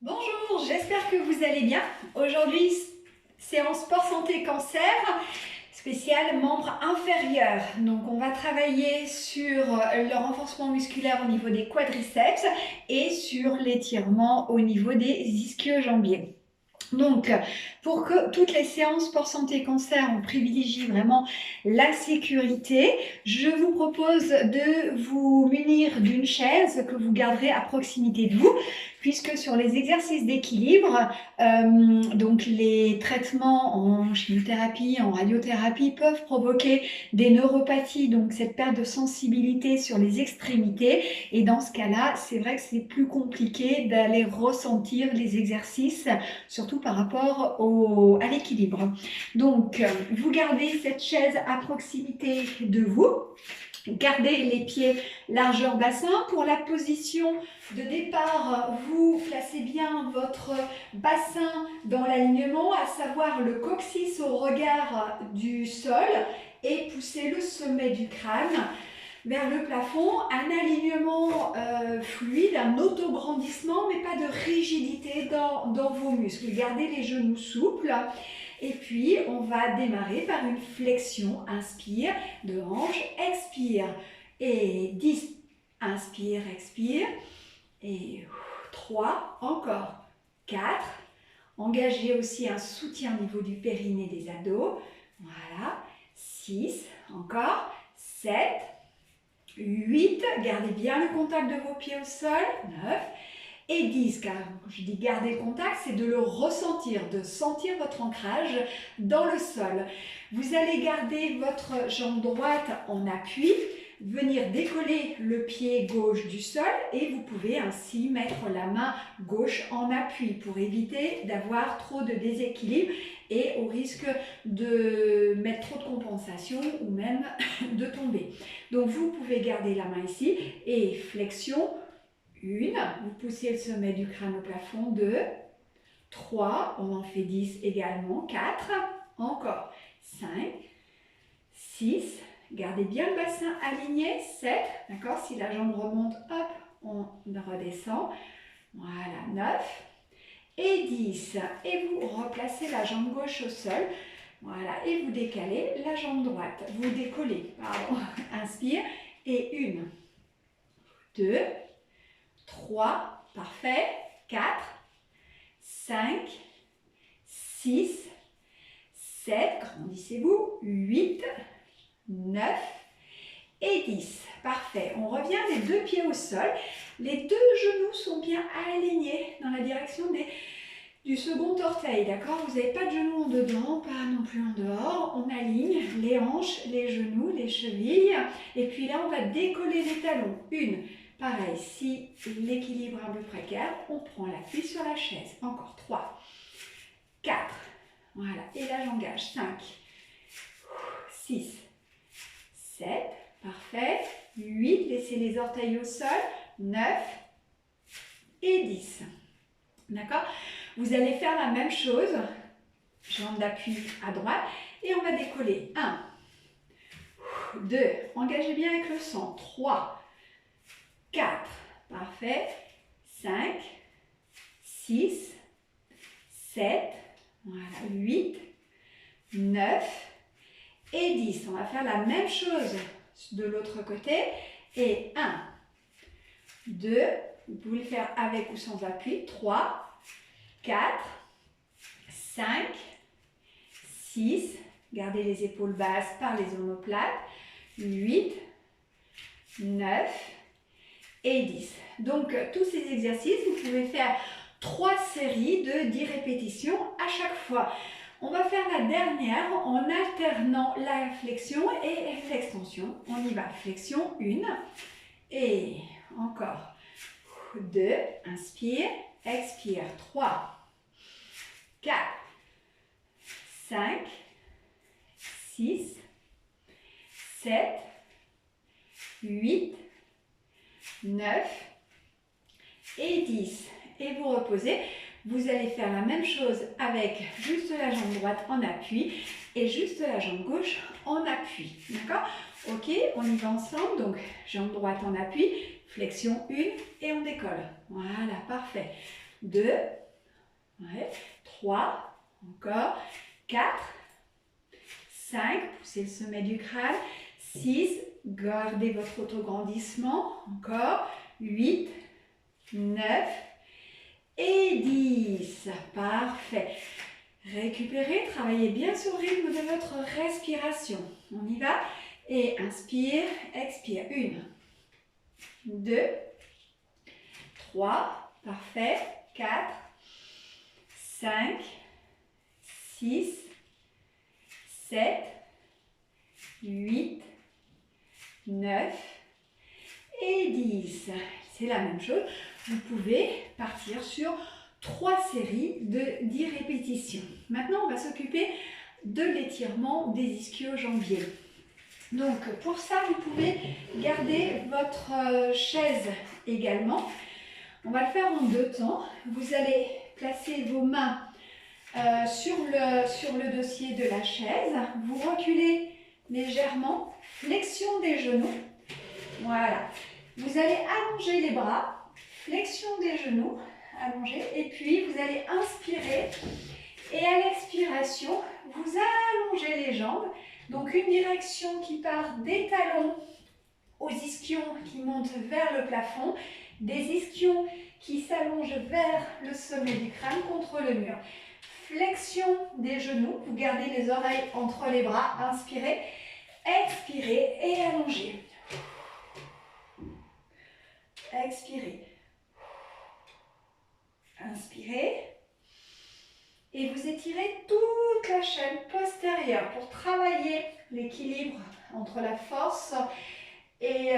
Bonjour, j'espère que vous allez bien. Aujourd'hui, séance sport santé cancer, spéciale membre inférieur. Donc on va travailler sur le renforcement musculaire au niveau des quadriceps et sur l'étirement au niveau des ischio-jambiers. Donc, pour que toutes les séances sport santé cancer, on privilégie vraiment la sécurité, je vous propose de vous munir d'une chaise que vous garderez à proximité de vous, puisque sur les exercices d'équilibre, donc les traitements en chimiothérapie, en radiothérapie peuvent provoquer des neuropathies, donc cette perte de sensibilité sur les extrémités. Et dans ce cas-là, c'est vrai que c'est plus compliqué d'aller ressentir les exercices, surtout par rapport à l'équilibre. Donc, vous gardez cette chaise à proximité de vous. Gardez les pieds largeur bassin. Pour la position de départ, vous placez bien votre bassin dans l'alignement, à savoir le coccyx au regard du sol, et poussez le sommet du crâne vers le plafond, un alignement fluide, un auto-grandissement, mais pas de rigidité dans vos muscles. Gardez les genoux souples. Et puis, on va démarrer par une flexion. Inspire, de hanche, expire. Et 10, inspire, expire. Et 3, encore. 4, engagez aussi un soutien au niveau du périnée des abdos. Voilà. 6, encore. 7, 8, gardez bien le contact de vos pieds au sol. 9 et 10, car quand je dis garder le contact, c'est de le ressentir, de sentir votre ancrage dans le sol. Vous allez garder votre jambe droite en appui, venir décoller le pied gauche du sol et vous pouvez ainsi mettre la main gauche en appui pour éviter d'avoir trop de déséquilibre et au risque de mettre trop de compensation ou même de tomber. Donc vous pouvez garder la main ici et flexion. 1, vous poussez le sommet du crâne au plafond. 2, 3, on en fait 10 également. 4, encore. 5, 6, gardez bien le bassin aligné. 7, d'accord, si la jambe remonte, hop, on redescend. Voilà, 9 et 10. Et vous replacez la jambe gauche au sol. Voilà, et vous décalez la jambe droite. Vous décollez, pardon. Inspire. Et 1, 2, 3, parfait. 4, 5, 6, 7, grandissez-vous. 8, 9 et 10. Parfait. On revient les deux pieds au sol. Les deux genoux sont bien alignés dans la direction du second orteil, d'accord? Vous n'avez pas de genoux en dedans, pas non plus en dehors. On aligne les hanches, les genoux, les chevilles. Et puis là, on va décoller les talons. 1, pareil, si l'équilibre est un peu précaire, on prend l'appui sur la chaise. Encore 3, 4, voilà. Et là, j'engage. 5, 6, 7, parfait. 8, laissez les orteils au sol. 9 et 10. D'accord? Vous allez faire la même chose, jambe d'appui à droite, et on va décoller. 1, 2, engagez bien avec le centre. 3, 4, parfait. 5, 6, 7, voilà, 8, 9 et 10. On va faire la même chose de l'autre côté. Et 1, 2, vous pouvez le faire avec ou sans appui. 3, 4, 5, 6, gardez les épaules basses par les omoplates, 8, 9 et 10. Donc, tous ces exercices, vous pouvez faire 3 séries de 10 répétitions à chaque fois. On va faire la dernière en alternant la flexion et l'extension. On y va. Flexion, 1 et encore 2, inspire, expire, 3, 4, 5, 6, 7, 8, 9 et 10. Et vous reposez. Vous allez faire la même chose avec juste la jambe droite en appui et juste la jambe gauche en appui. D'accord? Ok, on y va ensemble. Donc, jambe droite en appui, flexion 1 et on décolle. Voilà, parfait. 2, ouais, 3, encore, 4, 5, poussez le sommet du crâne, 6, gardez votre autograndissement, encore, 8, 9 et 10. Parfait. Récupérez, travaillez bien sur le rythme de votre respiration. On y va. Et inspire, expire. 1, 2, 3, parfait. 4, 5, 6, 7, 8, 9 et 10. C'est la même chose. Vous pouvez partir sur 3 séries de 10 répétitions. Maintenant, on va s'occuper de l'étirement des ischio-jambiers. Donc, pour ça, vous pouvez garder votre chaise également. On va le faire en 2 temps. Vous allez placer vos mains sur le dossier de la chaise. Vous reculez légèrement, flexion des genoux. Voilà. Vous allez allonger les bras, flexion des genoux, allongez, et puis vous allez inspirer. Et à l'expiration, vous allongez les jambes. Donc une direction qui part des talons aux ischions qui montent vers le plafond, des ischions qui s'allongent vers le sommet du crâne contre le mur. Flexion des genoux, vous gardez les oreilles entre les bras, inspirez, expirez et allongez. Expirez. Inspirez. Et vous étirez toute la chaîne postérieure pour travailler l'équilibre entre la force et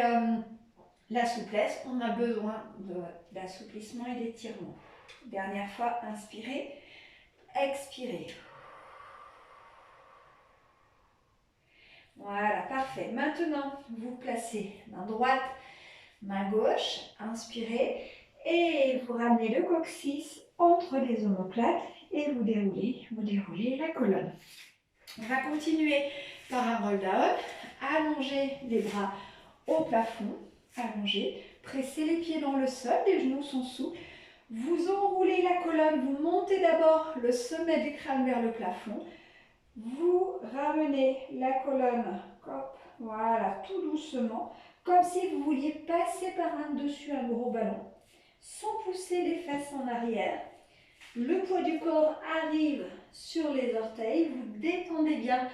la souplesse. On a besoin d'assouplissement et d'étirement. Dernière fois, inspirez, expirez. Voilà, parfait. Maintenant, vous placez main droite, main gauche, inspirez et vous ramenez le coccyx entre les omoplates et vous déroulez la colonne. On va continuer par un roll down. Allongez les bras au plafond, allongez, pressez les pieds dans le sol, les genoux sont souples. Vous enroulez la colonne, vous montez d'abord le sommet du crâne vers le plafond. Vous ramenez la colonne, hop, voilà, tout doucement, comme si vous vouliez passer par un dessus un gros ballon, sans pousser les fesses en arrière. Le poids du corps arrive sur les orteils, vous détendez bien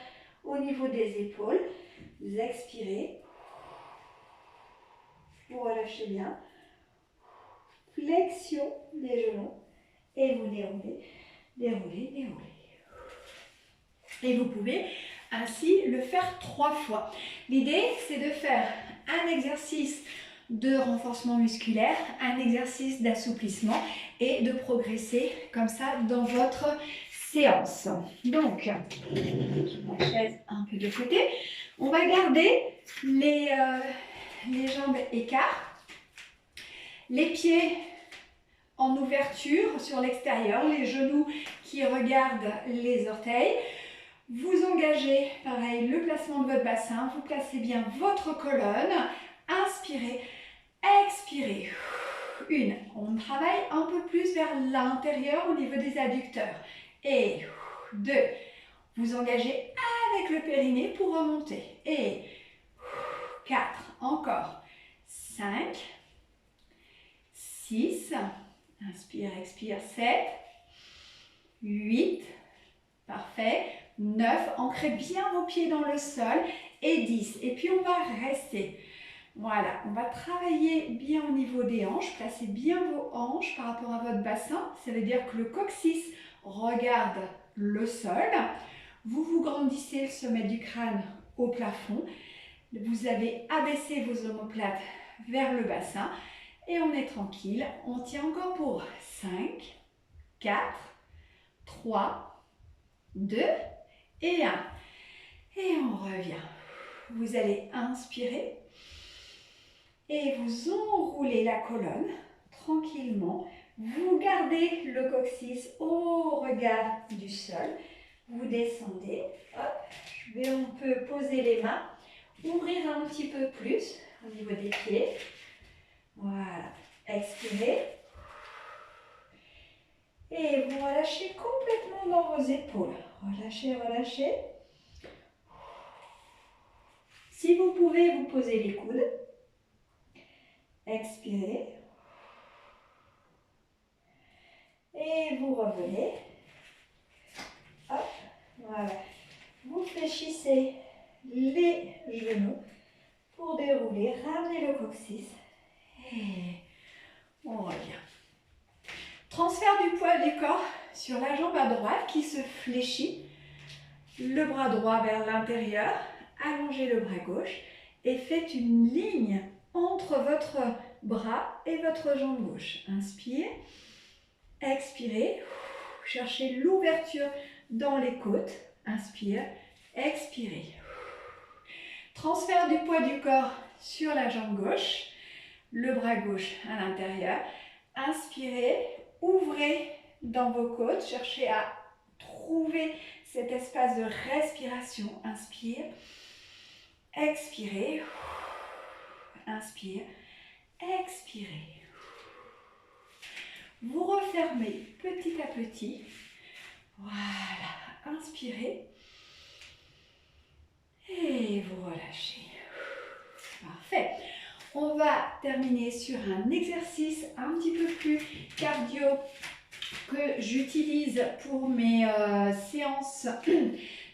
au niveau des épaules, vous expirez, vous relâchez bien, flexion des genoux et vous déroulez. Et vous pouvez ainsi le faire 3 fois. L'idée, c'est de faire un exercice de renforcement musculaire, un exercice d'assouplissement et de progresser comme ça dans votre séance. Donc, la chaise un peu de côté. On va garder les jambes écartes, les pieds en ouverture sur l'extérieur, les genoux qui regardent les orteils. Vous engagez, pareil, le placement de votre bassin, vous placez bien votre colonne, inspirez, expirez. 1, on travaille un peu plus vers l'intérieur au niveau des adducteurs. Et 2, vous engagez avec le périnée pour remonter. Et 4, encore. 5, 6, inspire, expire, 7, 8, parfait. 9, ancrez bien vos pieds dans le sol et 10. Et puis on va rester. Voilà, on va travailler bien au niveau des hanches. Placez bien vos hanches par rapport à votre bassin. Ça veut dire que le coccyx regarde le sol. Vous grandissez le sommet du crâne au plafond. Vous avez abaissé vos omoplates vers le bassin. Et on est tranquille. On tient encore pour 5, 4, 3, 2 et 1. Et on revient. Vous allez inspirer et vous enroulez la colonne tranquillement. Vous gardez le coccyx au regard du sol. Vous descendez. Hop. On peut poser les mains, ouvrir un petit peu plus au niveau des pieds. Voilà. Expirez. Et vous relâchez complètement dans vos épaules. Relâchez, relâchez. Si vous pouvez, vous posez les coudes. Expirez. Et vous revenez. Hop, voilà. Vous fléchissez les genoux pour dérouler. Ramenez le coccyx. Et on revient. Transfert du poids du corps sur la jambe à droite qui se fléchit. Le bras droit vers l'intérieur. Allongez le bras gauche et faites une ligne entre votre bras et votre jambe gauche. Inspire. Expirez. Cherchez l'ouverture dans les côtes. Inspire. Expirez. Transfert du poids du corps sur la jambe gauche. Le bras gauche à l'intérieur. Inspirez. Ouvrez dans vos côtes. Cherchez à trouver cet espace de respiration. Inspire. Expirez. Inspire. Expirez. Vous refermez petit à petit. Voilà. Inspirez. Et vous relâchez. Parfait. On va terminer sur un exercice un petit peu plus cardio que j'utilise pour mes séances,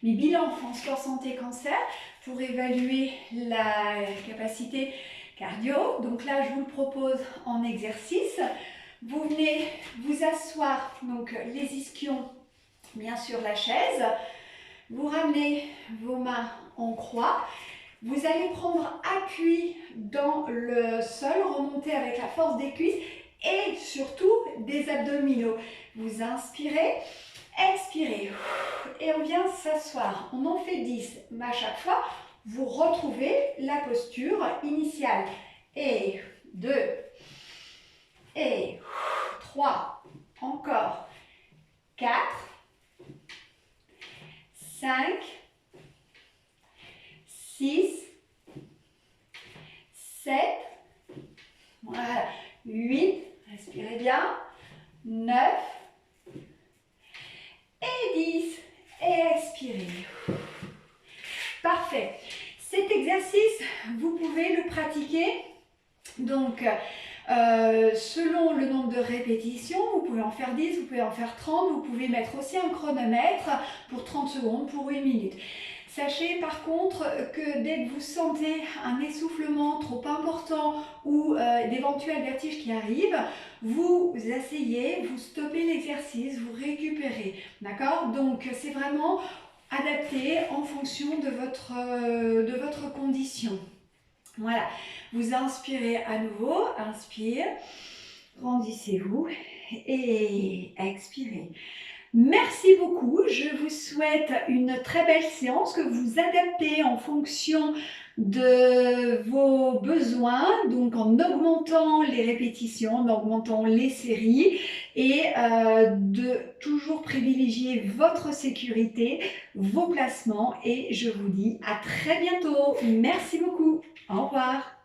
mes bilans en sport santé cancer pour évaluer la capacité cardio. Donc là, je vous le propose en exercice. Vous venez vous asseoir, donc les ischions, bien sûr la chaise. Vous ramenez vos mains en croix. Vous allez prendre appui dans le sol, remonter avec la force des cuisses et surtout des abdominaux. Vous inspirez, expirez et on vient s'asseoir. On en fait 10, mais à chaque fois, vous retrouvez la posture initiale. Et 2, et 3, encore 4, 5, 6, 7, voilà, 8, respirez bien, 9 et 10, et expirez. Parfait. Cet exercice, vous pouvez le pratiquer donc selon le nombre de répétitions. Vous pouvez en faire 10, vous pouvez en faire 30, vous pouvez mettre aussi un chronomètre pour 30 secondes, pour 1 minute. Sachez par contre que dès que vous sentez un essoufflement trop important ou d'éventuels vertiges qui arrivent, vous asseyez, vous stoppez l'exercice, vous récupérez. D'accord? Donc c'est vraiment adapté en fonction de votre condition. Voilà, vous inspirez à nouveau, inspire, grandissez-vous et expirez. Merci beaucoup, je vous souhaite une très belle séance que vous adaptez en fonction de vos besoins, donc en augmentant les répétitions, en augmentant les séries et de toujours privilégier votre sécurité, vos placements et je vous dis à très bientôt. Merci beaucoup, au revoir.